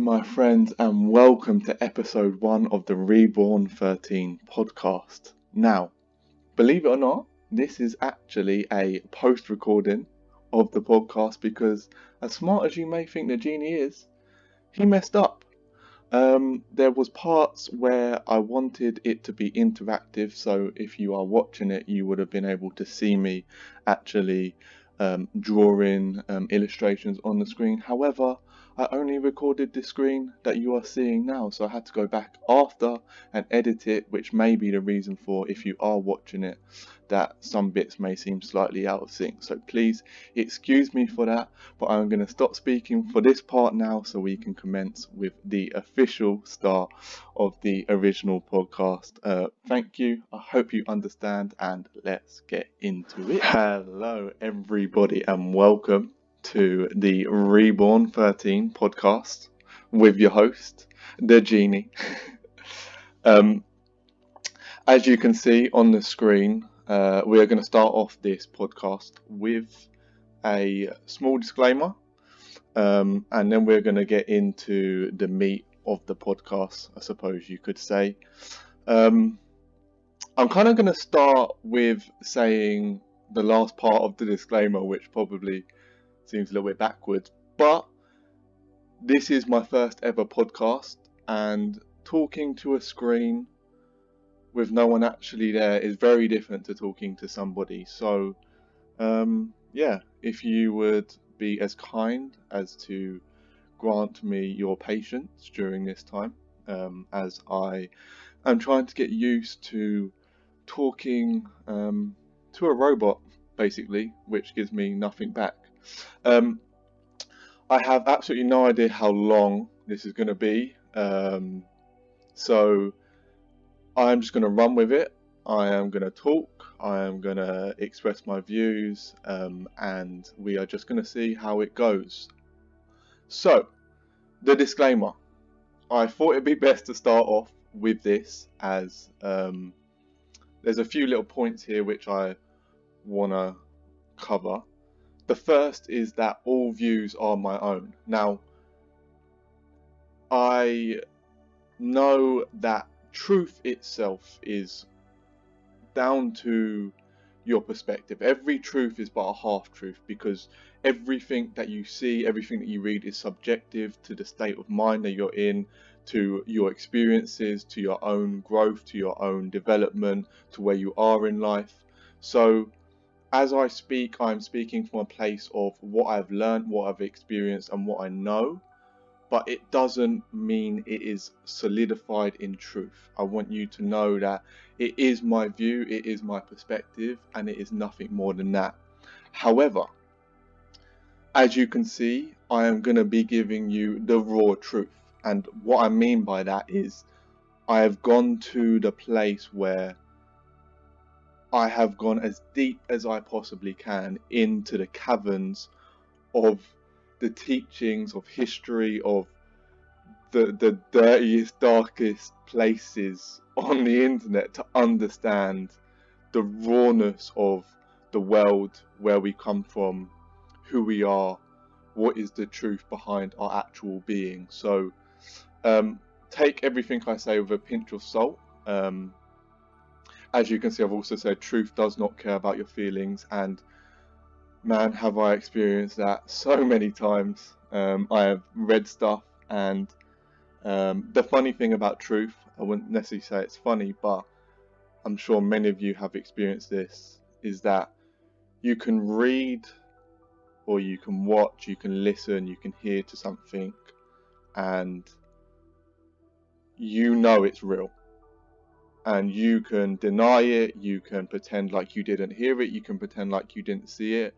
my friends, and welcome to episode 1 of the Reborn 13 podcast. Now, believe it or not, this is actually a post recording of the podcast because, as smart as you may think the Genie is, he messed up. There was parts where I wanted it to be interactive, so if you are watching it, you would have been able to see me actually drawing illustrations on the screen. However, I only recorded the screen that you are seeing now, so I had to go back after and edit it, which may be the reason for, if you are watching it, that some bits may seem slightly out of sync. So please excuse me for that, but I'm going to stop speaking for this part now so we can commence with the official start of the original podcast. Thank you, I hope you understand, and let's get into it. Hello everybody and welcome to the Reborn 13 podcast with your host, the Genie. As you can see on the screen, we are going to start off this podcast with a small disclaimer, and then we're going to get into the meat of the podcast, I suppose you could say. I'm kind of going to start with saying the last part of the disclaimer, which probably seems a little bit backwards, but this is my first ever podcast, and talking to a screen with no one actually there is very different to talking to somebody. So if you would be as kind as to grant me your patience during this time, as I am trying to get used to talking to a robot, basically, which gives me nothing back. I have absolutely no idea how long this is going to be, so I'm just going to run with it. I am going to talk, I am going to express my views, and we are just going to see how it goes. So, the disclaimer. I thought it'd be best to start off with this, as there's a few little points here which I want to cover. The first is that all views are my own. Now, I know that truth itself is down to your perspective. Every truth is but a half truth, because everything that you see, everything that you read is subjective to the state of mind that you're in, to your experiences, to your own growth, to your own development, to where you are in life. So as I speak, I'm speaking from a place of what I've learned, what I've experienced, and what I know, but it doesn't mean it is solidified in truth. I want you to know that it is my view, it is my perspective, and it is nothing more than that. However, as you can see, I am going to be giving you the raw truth. And what I mean by that is I have gone to the place where I have gone as deep as I possibly can into the caverns of the teachings of history, of the dirtiest, darkest places on the internet, to understand the rawness of the world, where we come from, who we are, what is the truth behind our actual being. So take everything I say with a pinch of salt. As you can see, I've also said truth does not care about your feelings, and man, have I experienced that so many times. I have read stuff, and the funny thing about truth, I wouldn't necessarily say it's funny, but I'm sure many of you have experienced this, is that you can read, or you can watch, you can listen, you can hear to something, and you know it's real. And you can deny it, you can pretend like you didn't hear it, you can pretend like you didn't see it.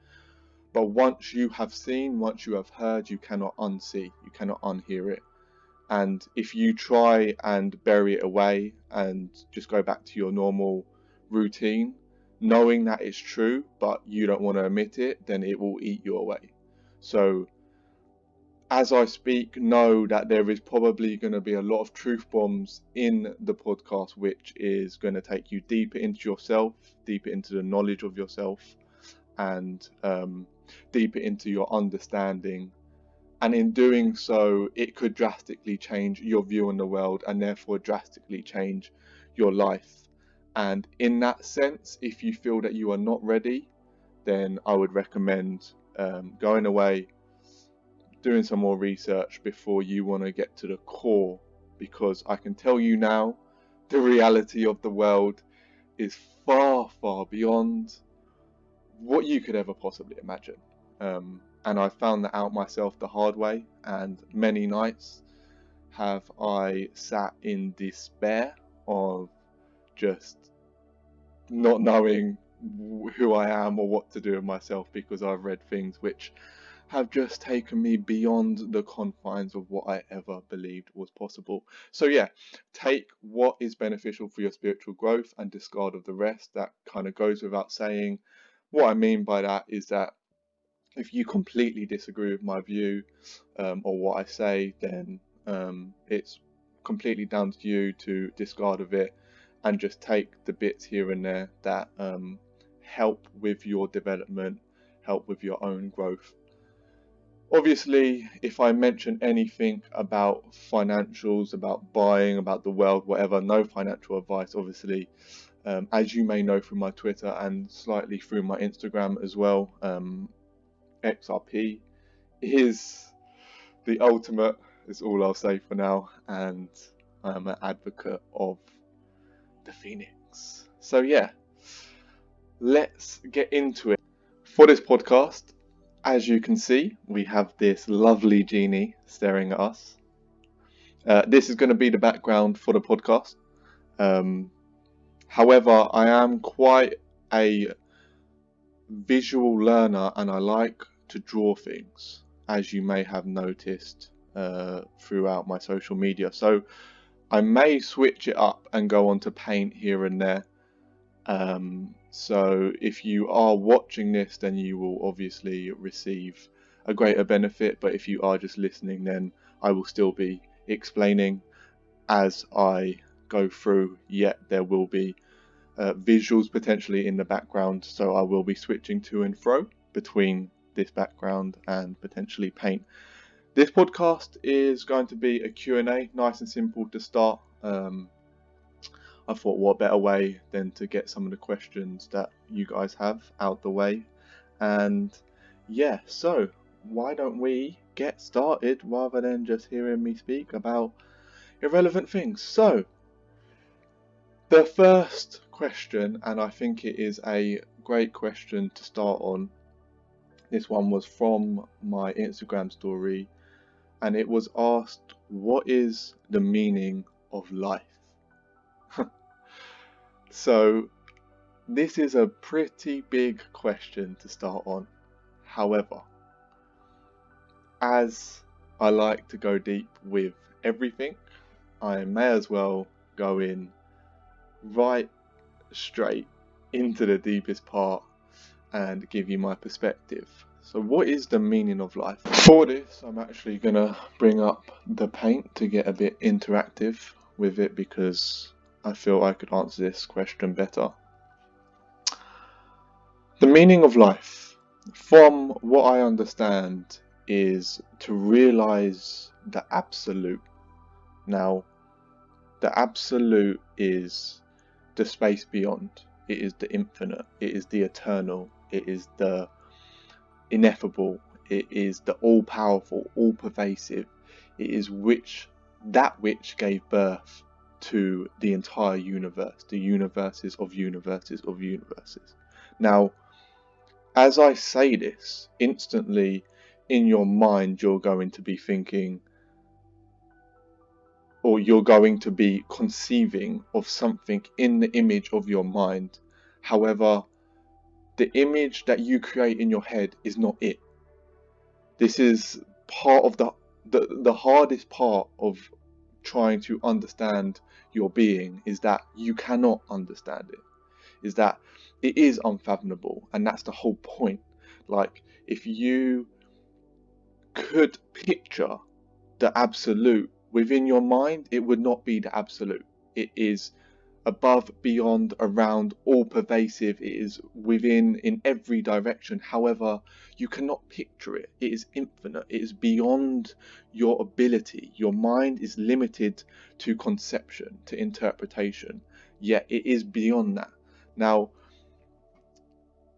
But once you have seen, once you have heard, you cannot unsee, you cannot unhear it. And if you try and bury it away and just go back to your normal routine, knowing that it's true, but you don't want to admit it, then it will eat you away. So as I speak, know that there is probably going to be a lot of truth bombs in the podcast, which is going to take you deeper into yourself, deeper into the knowledge of yourself, and deeper into your understanding And in doing so, it could drastically change your view on the world and therefore drastically change your life. And in that sense, if you feel that you are not ready, then I would recommend going away, doing some more research before you want to get to the core, because I can tell you now, the reality of the world is far, far beyond what you could ever possibly imagine. And I found that out myself the hard way, and many nights have I sat in despair of just not knowing who I am or what to do with myself, because I've read things which have just taken me beyond the confines of what I ever believed was possible. So yeah, take what is beneficial for your spiritual growth and discard of the rest. That kind of goes without saying. What I mean by that is that if you completely disagree with my view or what I say, then it's completely down to you to discard of it and just take the bits here and there that help with your development, help with your own growth. Obviously, if I mention anything about financials, about buying, about the world, whatever, no financial advice, obviously. As you may know from my Twitter and slightly through my Instagram as well, XRP is the ultimate, is all I'll say for now, and I'm an advocate of the Phoenix. So yeah, let's get into it. For this podcast, as you can see, we have this lovely genie staring at us. This is going to be the background for the podcast. However, I am quite a visual learner and I like to draw things, as you may have noticed throughout my social media. So I may switch it up and go on to paint here and there. So if you are watching this, then you will obviously receive a greater benefit, but if you are just listening, then I will still be explaining as I go through, yet there will be visuals potentially in the background, so I will be switching to and fro between this background and potentially paint. This podcast is going to be a Q&A, nice and simple to start. I thought what better way than to get some of the questions that you guys have out the way. And yeah, so why don't we get started rather than just hearing me speak about irrelevant things. So the first question, and I think it is a great question to start on, this one was from my Instagram story, and it was asked, what is the meaning of life? So this is a pretty big question to start on. However, as I like to go deep with everything, I may as well go in right straight into the deepest part and give you my perspective. So what is the meaning of life? For this, I'm actually going to bring up the paint to get a bit interactive with it, because I feel I could answer this question better. The meaning of life, from what I understand, is to realize the absolute. Now, the absolute is the space beyond. It is the infinite. It is the eternal. It is the ineffable. It is the all-powerful, all-pervasive. It is that which gave birth to the entire universe, the universes of universes of universes. Now, as I say this, instantly in your mind you're going to be thinking, or you're going to be conceiving of something in the image of your mind. However, the image that you create in your head is not it. This is part of the hardest part of trying to understand your being, is that you cannot understand it, is that it is unfathomable, and that's the whole point. Like, if you could picture the absolute within your mind, it would not be the absolute. It is above, beyond, around, all pervasive. It is within, in every direction. However, you cannot picture it. It is infinite. It is beyond your ability. Your mind is limited to conception, to interpretation, yet it is beyond that. Now,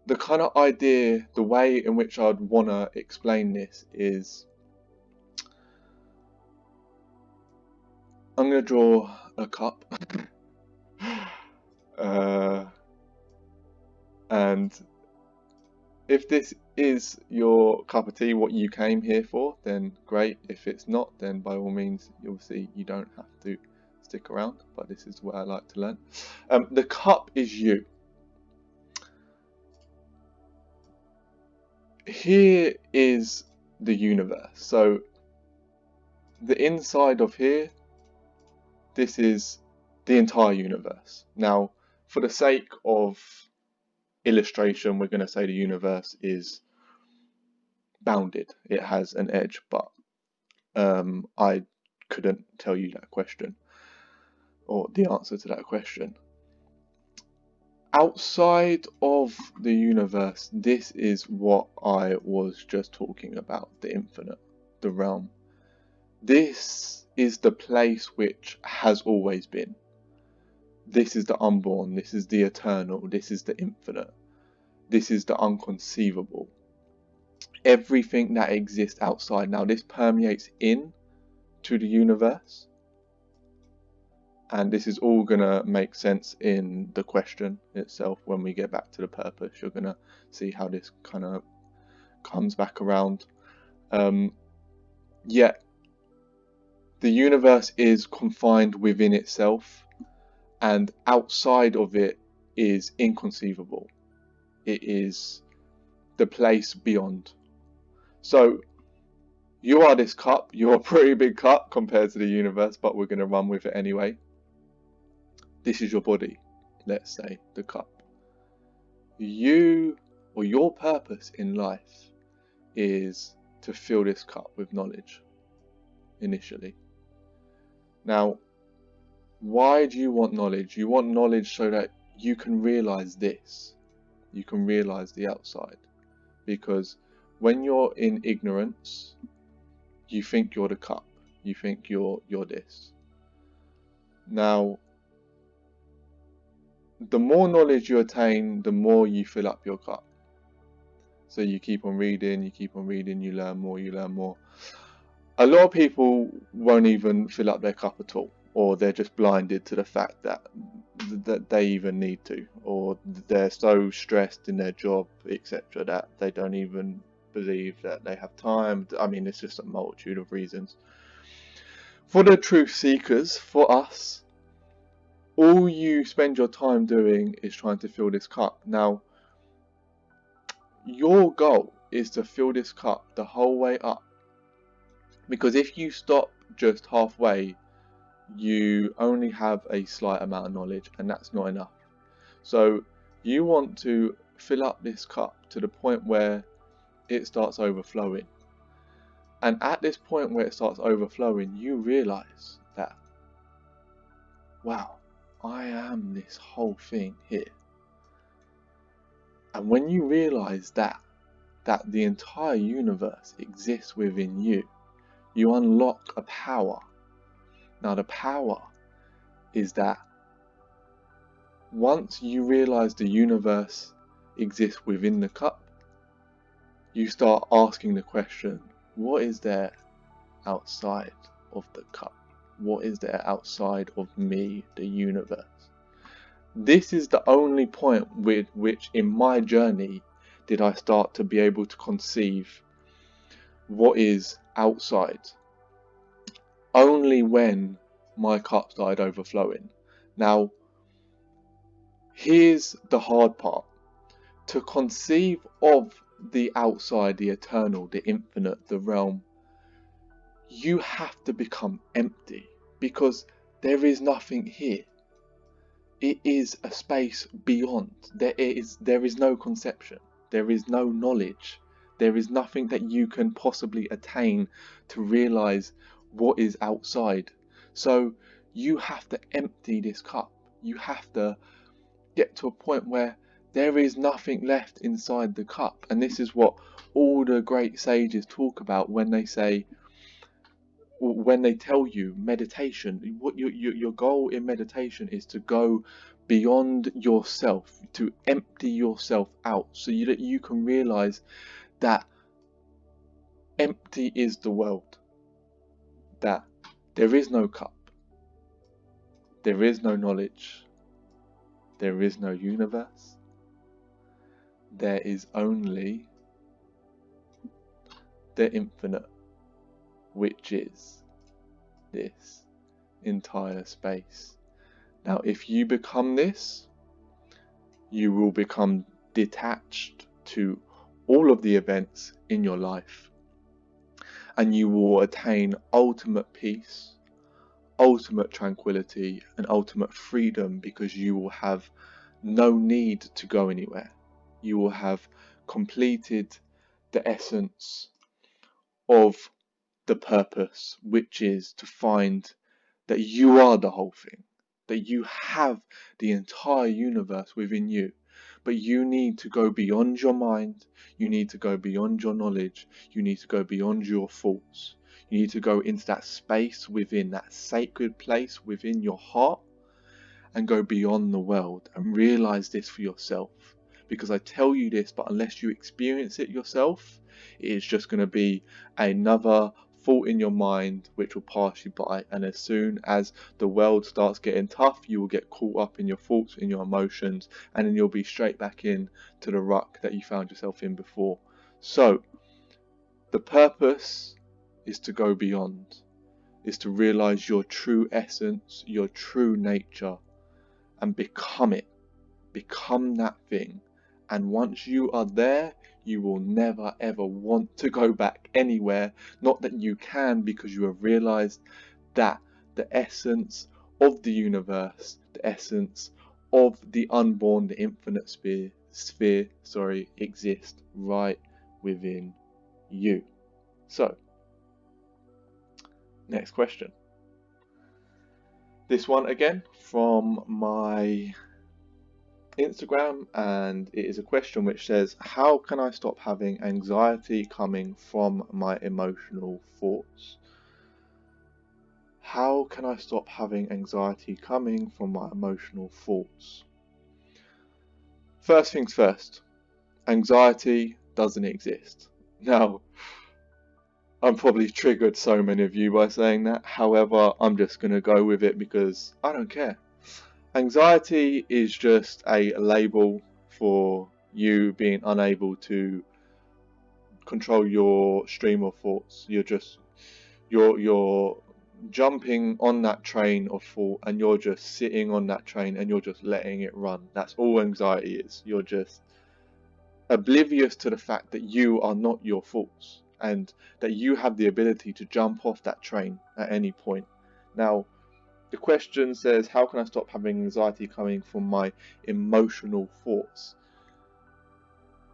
the kind of idea, the way in which I'd want to explain this is, I'm going to draw a cup. And if this is your cup of tea, what you came here for, then great. If it's not, then by all means, you'll see you don't have to stick around, but this is what I like to learn. The cup is you. Here is the universe. So the inside of here, this is the entire universe. Now, for the sake of illustration, we're going to say the universe is bounded. It has an edge, but I couldn't tell you that question or the answer to that question. Outside of the universe, this is what I was just talking about, the infinite, the realm. This is the place which has always been. This is the unborn, this is the eternal, this is the infinite, this is the unconceivable. Everything that exists outside. Now, this permeates in to the universe, and this is all gonna make sense in the question itself. When we get back to the purpose, you're gonna see how this kind of comes back around. Yet the universe is confined within itself, and outside of it is inconceivable. It is the place beyond. So you are this cup. You're a pretty big cup compared to the universe, but we're going to run with it anyway. This is your body, let's say, the cup. You, or your purpose in life, is to fill this cup with knowledge, initially. Now, why do you want knowledge? You want knowledge so that you can realize this. You can realize the outside. Because when you're in ignorance, you think you're the cup. You think you're this. Now, the more knowledge you attain, the more you fill up your cup. So you keep on reading, you learn more, A lot of people won't even fill up their cup at all, or they're just blinded to the fact that they even need to, or they're so stressed in their job, etc., that they don't even believe that they have time. I mean, it's just a multitude of reasons. For the truth seekers, for us, all you spend your time doing is trying to fill this cup. Now, your goal is to fill this cup the whole way up. Because if you stop just halfway, you only have a slight amount of knowledge, and that's not enough. So you want to fill up this cup to the point where it starts overflowing. And at this point where it starts overflowing, you realize that, wow, I am this whole thing here. And when you realize that the entire universe exists within you, you unlock a power. Now, the power is that once you realize the universe exists within the cup, you start asking the question, what is there outside of the cup? What is there outside of me, the universe? This is the only point with which in my journey did I start to be able to conceive what is outside. Only when my cup started overflowing. Now, here's the hard part. To conceive of the outside, the eternal, the infinite, the realm, you have to become empty, because there is nothing here. It is a space beyond. There is no conception. There is no knowledge. There is nothing that you can possibly attain to realize what is outside. So you have to empty this cup. You have to get to a point where there is nothing left inside the cup. And this is what all the great sages talk about when they say, when they tell you meditation, what your goal in meditation is to go beyond yourself, to empty yourself out, so that you can realize that empty is the world, that there is no cup, there is no knowledge, there is no universe, there is only the infinite, which is this entire space. Now, if you become this, you will become detached to all of the events in your life, and you will attain ultimate peace, ultimate tranquility, and ultimate freedom, because you will have no need to go anywhere. You will have completed the essence of the purpose, which is to find that you are the whole thing, that you have the entire universe within you. But you need to go beyond your mind, you need to go beyond your knowledge, you need to go beyond your thoughts. You need to go into that space within, that sacred place within your heart, and go beyond the world and realize this for yourself. Because I tell you this, but unless you experience it yourself, it is just going to be another thought in your mind which will pass you by. And as soon as the world starts getting tough, you will get caught up in your thoughts, in your emotions, and then you'll be straight back in to the ruck that you found yourself in before. So the purpose is to go beyond, is to realize your true essence, your true nature, and become it. Become that thing. And once you are there, you will never ever want to go back anywhere. Not that you can, because you have realized that the essence of the universe, the essence of the unborn, the infinite sphere, exists right within you. So, next question. This one again from my Instagram, and it is a question which says, how can I stop having anxiety coming from my emotional thoughts? How can I stop having anxiety coming from my emotional thoughts? First things first, anxiety doesn't exist. Now, I'm probably triggered so many of you by saying that. However, I'm just going to go with it because I don't care. Anxiety is just a label for you being unable to control your stream of thoughts. You're jumping on that train of thought, and you're just sitting on that train and you're just letting it run. That's all anxiety is. You're just oblivious to the fact that you are not your thoughts, and that you have the ability to jump off that train at any point. Now, the question says, how can I stop having anxiety coming from my emotional thoughts?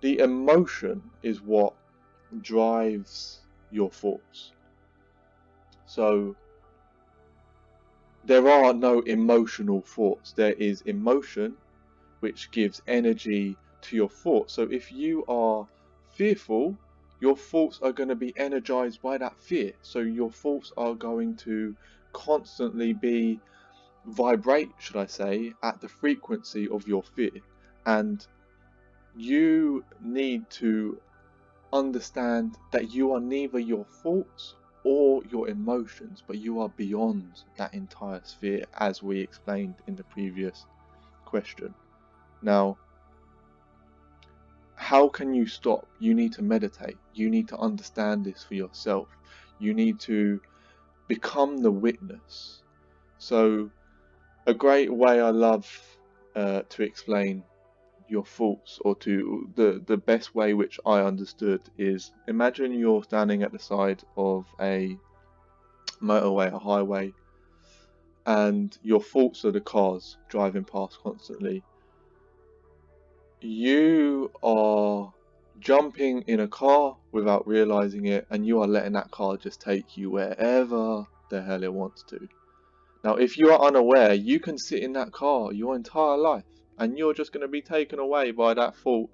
The emotion is what drives your thoughts. So there are no emotional thoughts. There is emotion, which gives energy to your thoughts. So if you are fearful, your thoughts are going to be energized by that fear. So your thoughts are going to constantly vibrate, should I say, at the frequency of your fear. And you need to understand that you are neither your thoughts or your emotions, but you are beyond that entire sphere, as we explained in the previous question. Now, how can you stop? You need to meditate. You need to understand this for yourself. You need to become the witness. So a great way I love to explain your thoughts, or to the best way which I understood, is imagine you're standing at the side of a motorway, a highway, and your thoughts are the cars driving past constantly. You are jumping in a car without realizing it, and you are letting that car just take you wherever the hell it wants to. Now, if you are unaware, you can sit in that car your entire life and you're just going to be taken away by that thought,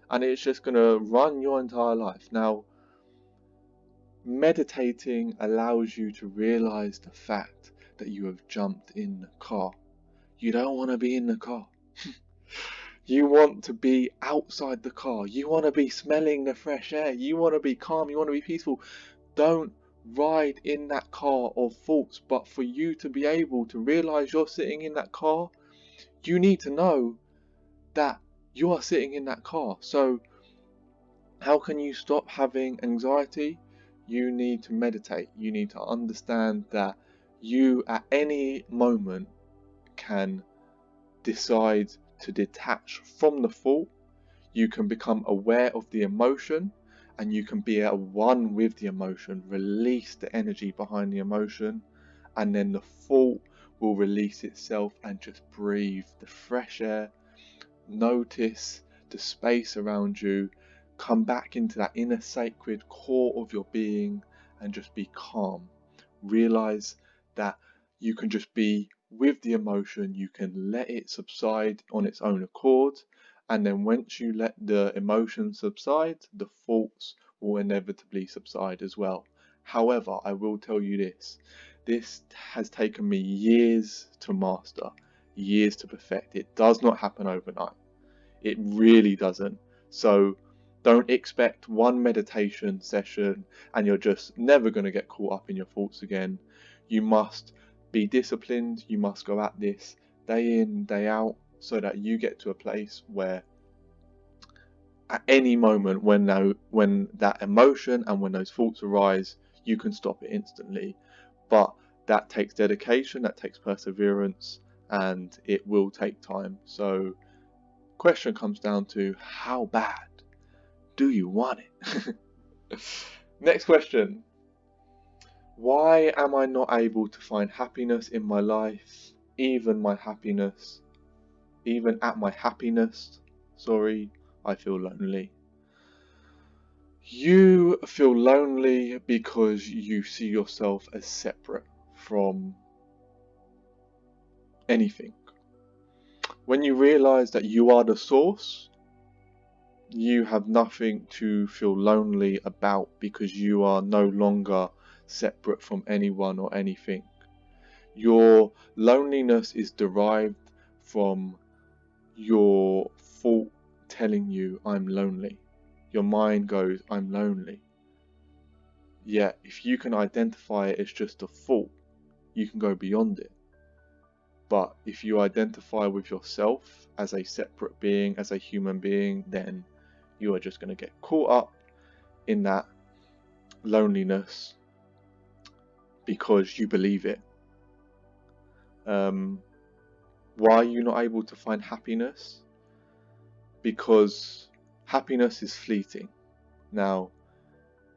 and it's just going to run your entire life. Now, meditating allows you to realize the fact that you have jumped in the car. You don't want to be in the car. You want to be outside the car. You want to be smelling the fresh air. You want to be calm. You want to be peaceful. Don't ride in that car of thoughts. But for you to be able to realize you're sitting in that car, you need to know that you are sitting in that car. So how can you stop having anxiety? You need to meditate. You need to understand that you at any moment can decide to detach from the thought. You can become aware of the emotion, and you can be at one with the emotion, release the energy behind the emotion, and then the thought will release itself, and just breathe the fresh air. Notice the space around you. Come back into that inner sacred core of your being and just be calm. Realize that you can just be with the emotion. You can let it subside on its own accord, and then once you let the emotion subside, the thoughts will inevitably subside as well. However, I will tell you this has taken me years to master, years to perfect. It does not happen overnight. It really doesn't. So don't expect one meditation session and you're just never going to get caught up in your thoughts again. You must be disciplined. You must go at this day in, day out, so that you get to a place where at any moment when that emotion and when those thoughts arise, you can stop it instantly. But that takes dedication, that takes perseverance, and it will take time. So question comes down to, how bad do you want it? Next question. Why am I not able to find happiness in my life? Even at my happiness, I feel lonely. You feel lonely because you see yourself as separate from anything. When you realize that you are the source, you have nothing to feel lonely about, because you are no longer separate from anyone or anything. Your loneliness is derived from your thought telling you, I'm lonely. Your mind goes, I'm lonely. Yet if you can identify it as just a thought, you can go beyond it. But if you identify with yourself as a separate being, as a human being, then you are just going to get caught up in that loneliness because you believe it. Why are you not able to find happiness? Because happiness is fleeting. Now,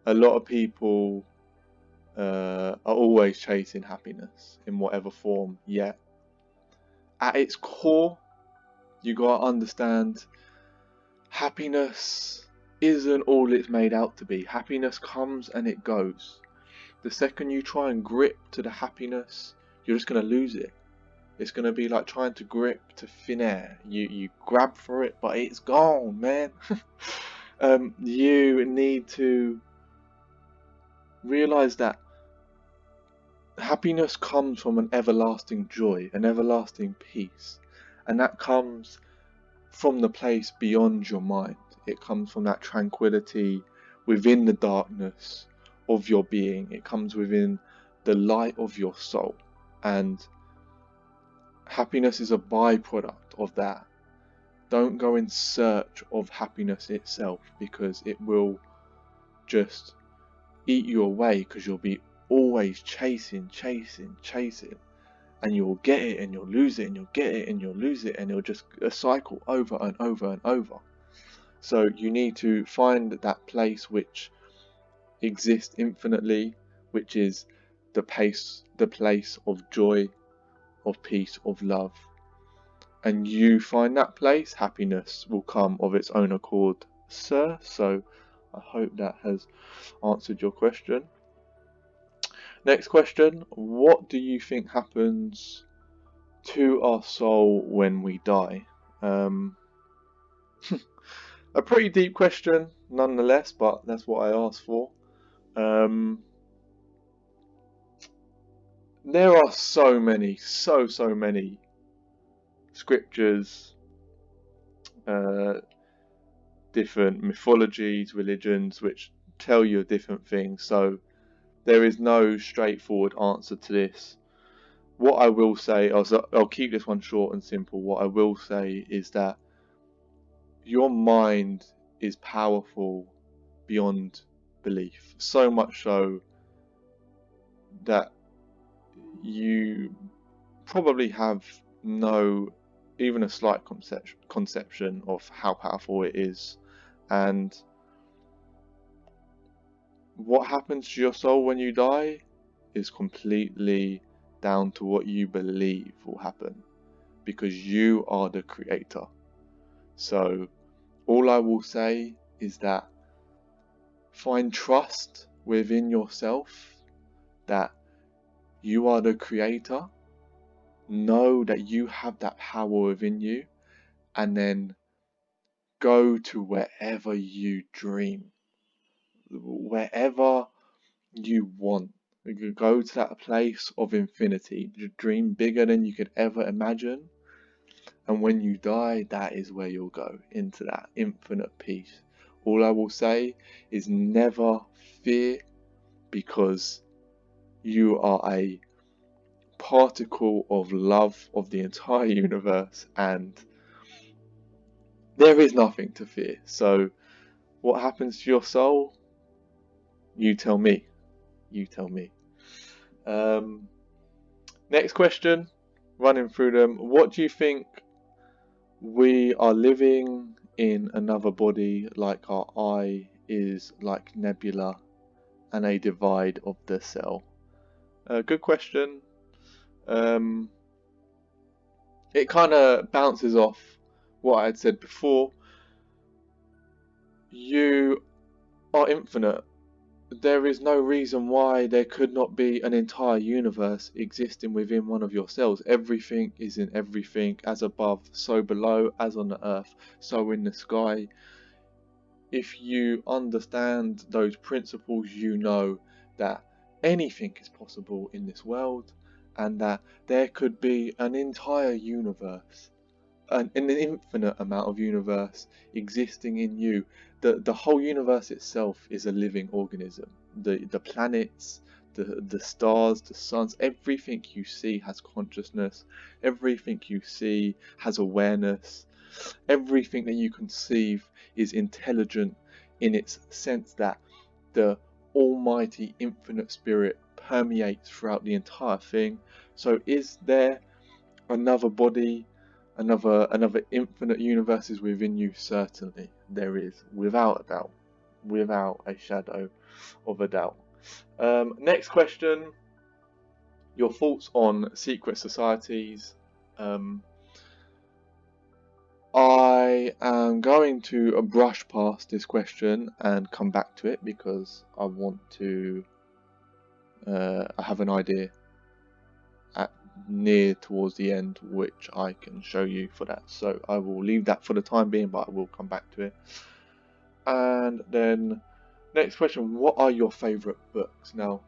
a lot of people are always chasing happiness in whatever form, yet at its core, you gotta understand happiness isn't all it's made out to be. Happiness comes and it goes. The second you try and grip to the happiness, you're just going to lose it. It's going to be like trying to grip to thin air. You grab for it, but it's gone, man. You need to realize that happiness comes from an everlasting joy, an everlasting peace. And that comes from the place beyond your mind. It comes from that tranquility within the darkness of your being. It comes within the light of your soul. And happiness is a byproduct of that. Don't go in search of happiness itself, because it will just eat you away, because you'll be always chasing, and you'll get it and you'll lose it, and you'll get it and you'll lose it, and it'll just a cycle over and over and over. So you need to find that place which exists infinitely, which is the place of joy, of peace, of love. And you find that place, happiness will come of its own accord, sir. So I hope that has answered your question. Next question. What do you think happens to our soul when we die? Um, a pretty deep question, nonetheless, but that's what I asked for. Um, there are so many, so many scriptures, uh, different mythologies, religions, which tell you different things. So there is no straightforward answer to this. What I will say, I'll keep this one short and simple. What I will say is that your mind is powerful beyond belief. So much so that you probably have no, even a slight conception of how powerful it is. And what happens to your soul when you die is completely down to what you believe will happen, because you are the creator. So all I will say is that find trust within yourself that you are the creator. Know that you have that power within you, and then go to wherever you dream, wherever you want. You go to that place of infinity. Dream bigger than you could ever imagine. And when you die, that is where you'll go, into that infinite peace. All I will say is never fear, because you are a particle of love of the entire universe, and there is nothing to fear. So what happens to your soul? You tell me. You tell me. Next question, running through them. What do you think we are living in another body, like our eye is like nebula and a divide of the cell? Good question. It kind of bounces off what I had said before. You are infinite. There is no reason why there could not be an entire universe existing within one of your cells. Everything is in everything, as above, so below, as on the earth, so in the sky. If you understand those principles, you know that anything is possible in this world, and that there could be an entire universe, an infinite amount of universe existing in you. The whole universe itself is a living organism. The planets, the stars, the suns, everything you see has consciousness. Everything you see has awareness. Everything that you conceive is intelligent, in its sense that the almighty infinite spirit permeates throughout the entire thing. So is there another body, another infinite universes within you? Certainly there is, without a doubt, without a shadow of a doubt. Next question, your thoughts on secret societies. I am going to brush past this question and come back to it, because I want to I have an idea at near towards the end which I can show you for that, so I will leave that for the time being, but I will come back to it. And then next question, what are your favorite books? Now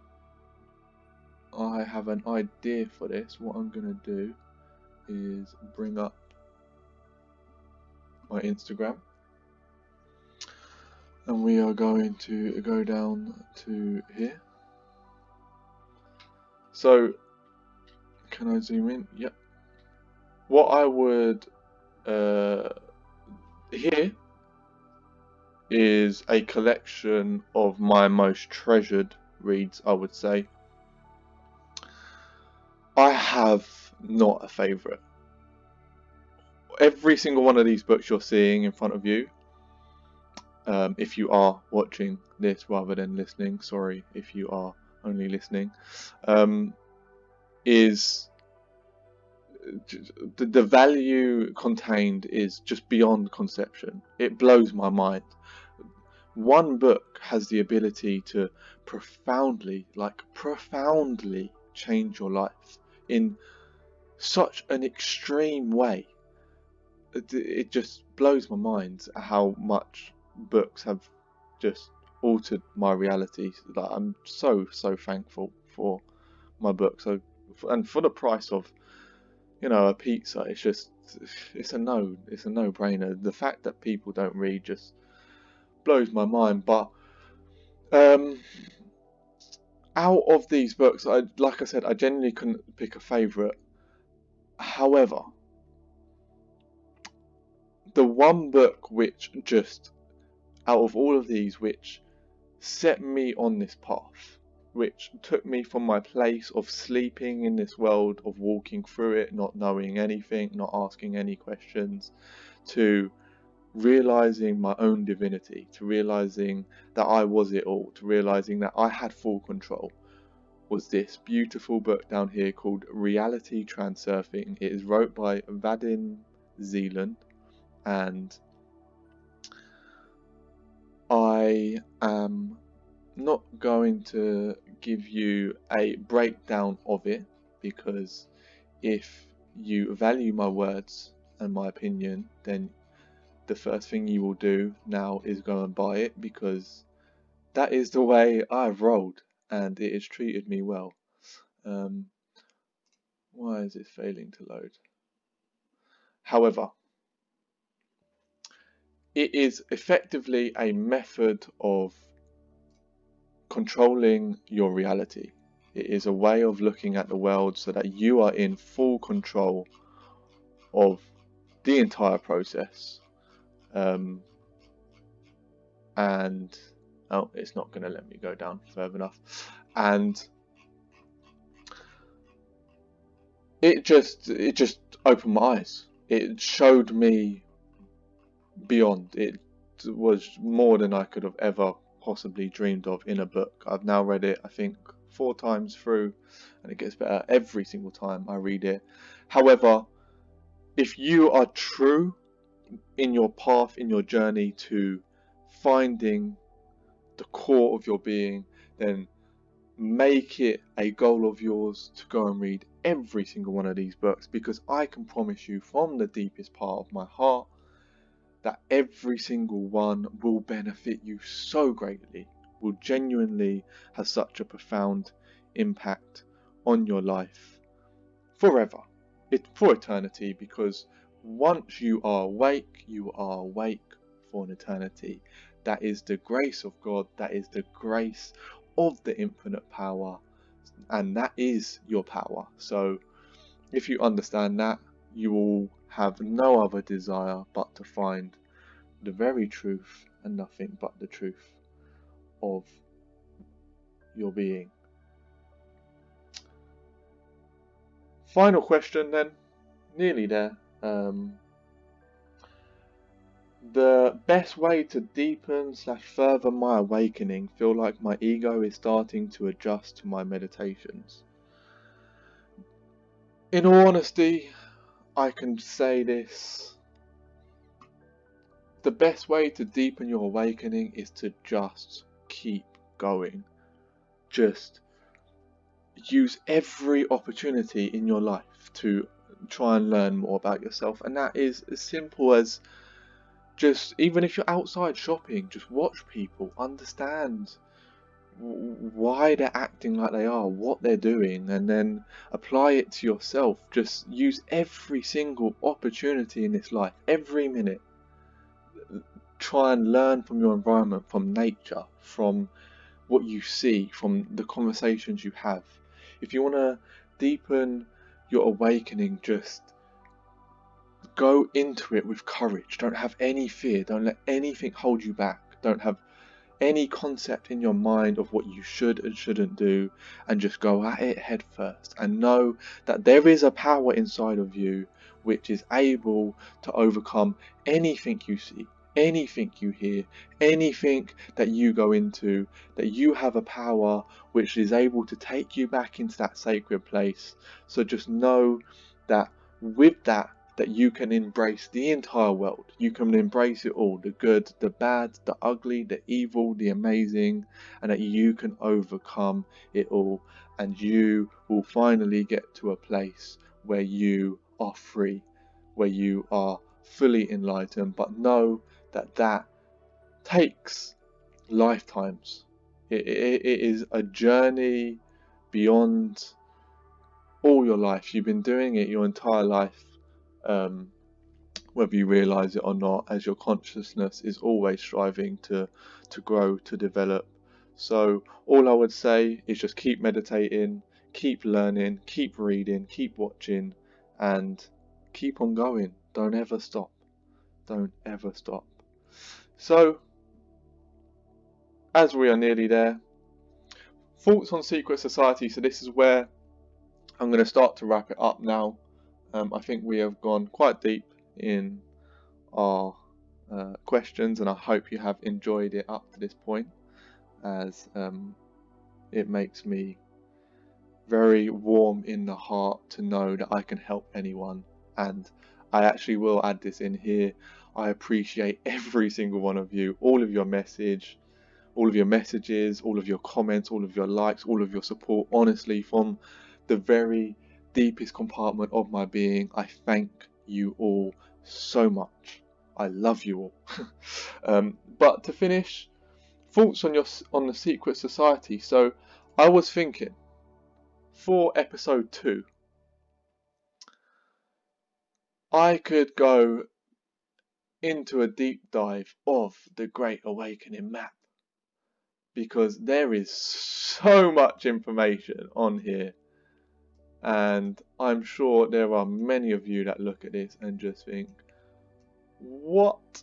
I have an idea for this. What I'm gonna do is bring up my Instagram, and we are going to go down to here. So can I zoom in? Yep. What I would here is a collection of my most treasured reads, I would say. I have not a favourite. Every single one of these books you're seeing in front of you, if you are watching this rather than listening, sorry if you are only listening, is the value contained is just beyond conception. It blows my mind. one book has the ability to profoundly, like profoundly, change your life in such an extreme way. It just blows my mind how much books have just altered my reality. Like, I'm so thankful for my book. So, and for the price of, you know, a pizza, it's a no-brainer. The fact that people don't read just blows my mind. But out of these books, like I said, I genuinely couldn't pick a favourite. However, the one book which just, out of all of these, which set me on this path, which took me from my place of sleeping in this world, of walking through it, not knowing anything, not asking any questions, to realizing my own divinity, to realizing that I was it all, to realizing that I had full control, was this beautiful book down here called Reality Transurfing. It is wrote by Vadim Zeland, and I am not going to give you a breakdown of it, because if you value my words and my opinion, then the first thing you will do now is go and buy it, because that is the way I've rolled and it has treated me well. Why is it failing to load? However, it is effectively a method of controlling your reality. It is a way of looking at the world so that you are in full control of the entire process. And oh, it's not going to let me go down further enough. And it just opened my eyes. It showed me beyond. It was more than I could have ever possibly dreamed of in a book. I've now read it, I think, 4 times through, and it gets better every single time I read it. However, if you are true in your path, in your journey to finding the core of your being, then make it a goal of yours to go and read every single one of these books, because I can promise you from the deepest part of my heart that every single one will benefit you so greatly, will genuinely have such a profound impact on your life forever, for eternity, because once you are awake, you are awake for an eternity. That is the grace of God, that is the grace of the infinite power, and that is your power. So if you understand that, you will have no other desire but to find the very truth and nothing but the truth of your being. Final question then, nearly there. The best way to deepen / further my awakening. Feel like my ego is starting to adjust to my meditations. In all honesty, I can say this. The best way to deepen your awakening is to just keep going. Just use every opportunity in your life to try and learn more about yourself, and that is as simple as just, even if you're outside shopping, just watch people, understand why they're acting like they are, what they're doing, and then apply it to yourself. Just use every single opportunity in this life, every minute. Try and learn from your environment, from nature, from what you see, from the conversations you have. If you want to deepen your awakening, just go into it with courage. Don't have any fear. Don't let anything hold you back. Don't have any concept in your mind of what you should and shouldn't do, and just go at it head first, and know that there is a power inside of you which is able to overcome anything you see, anything you hear, anything that you go into, that you have a power which is able to take you back into that sacred place. So just know that with that that you can embrace the entire world. You can embrace it all, the good, the bad, the ugly, the evil, the amazing, and that you can overcome it all, and you will finally get to a place where you are free, where you are fully enlightened. But know that that takes lifetimes. It is a journey beyond all your life. You've been doing it your entire life, whether you realize it or not, as your consciousness is always striving to grow, to develop. So all I would say is just keep meditating, keep learning, keep reading, keep watching, and keep on going. Don't ever stop. Don't ever stop. So, as we are nearly there, thoughts on secret society. So this is where I'm going to start to wrap it up now. I think we have gone quite deep in our questions, and I hope you have enjoyed it up to this point, as it makes me very warm in the heart to know that I can help anyone. And I actually will add this in here. I appreciate every single one of you, all of your messages, all of your comments, all of your likes, all of your support. Honestly, from the very deepest compartment of my being, I thank you all so much. I love you all. But to finish, thoughts on the secret society. So I was thinking, for episode 2, I could go into a deep dive of the Great Awakening map, because there is so much information on here, and I'm sure there are many of you that look at this and just think, what?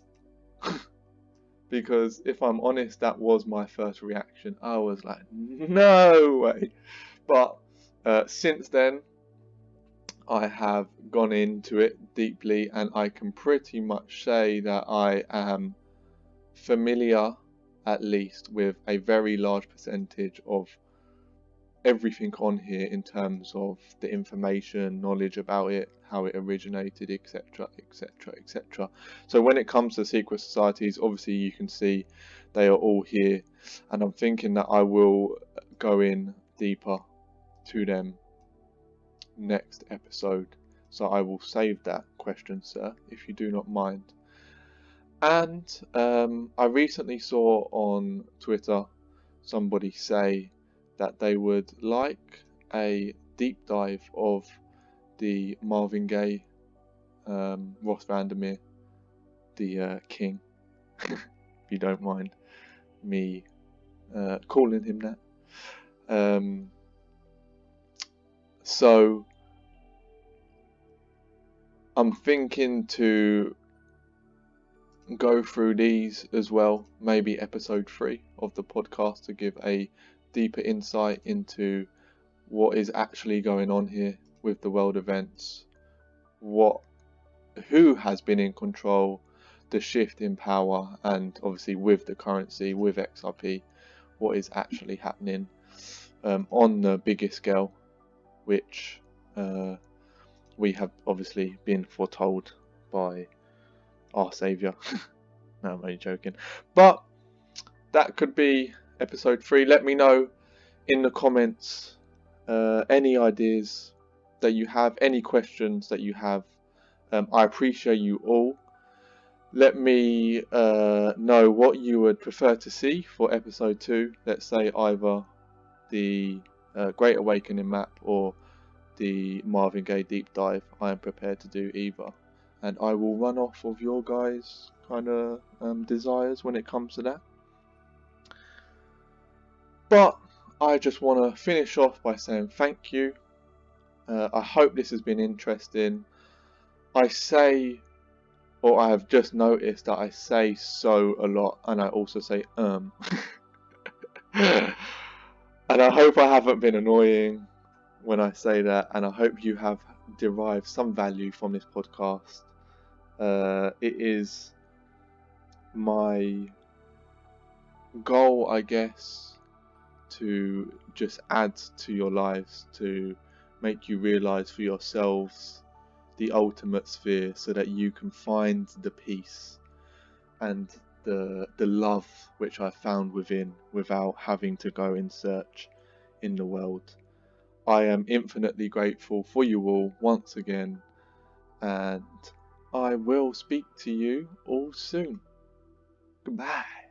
Because if I'm honest, that was my first reaction. I was like, no way. But since then, I have gone into it deeply, and I can pretty much say that I am familiar, at least, with a very large percentage of everything on here in terms of the information, knowledge about it, how it originated, etc, etc, etc. So when it comes to secret societies, obviously you can see they are all here, and I'm thinking that I will go in deeper to them next episode. So I will save that question, sir, if you do not mind. And I recently saw on Twitter somebody say that they would like a deep dive of the Marvin Gaye, Ross Vandermeer, the King, if you don't mind me calling him that. So I'm thinking to go through these as well, maybe episode 3 of the podcast, to give a deeper insight into what is actually going on here with the world events, who has been in control, the shift in power, and obviously with the currency, with XRP, what is actually happening on the biggest scale, which we have obviously been foretold by our saviour. No, I'm only joking. But that could be episode 3. Let me know in the comments any ideas that you have, any questions that you have. I appreciate you all. Let me know what you would prefer to see for episode 2. Let's say either the Great Awakening map or the Marvin Gaye deep dive. I am prepared to do either, and I will run off of your guys' kind of desires when it comes to that. But I just want to finish off by saying thank you. I hope this has been interesting. I have just noticed that I say so a lot, and I also say and I hope I haven't been annoying when I say that, and I hope you have derived some value from this podcast. It is my goal, I guess, to just add to your lives, to make you realize for yourselves the ultimate sphere so that you can find the peace and the love which I found within without having to go in search in the world. I am infinitely grateful for you all once again, and I will speak to you all soon. Goodbye.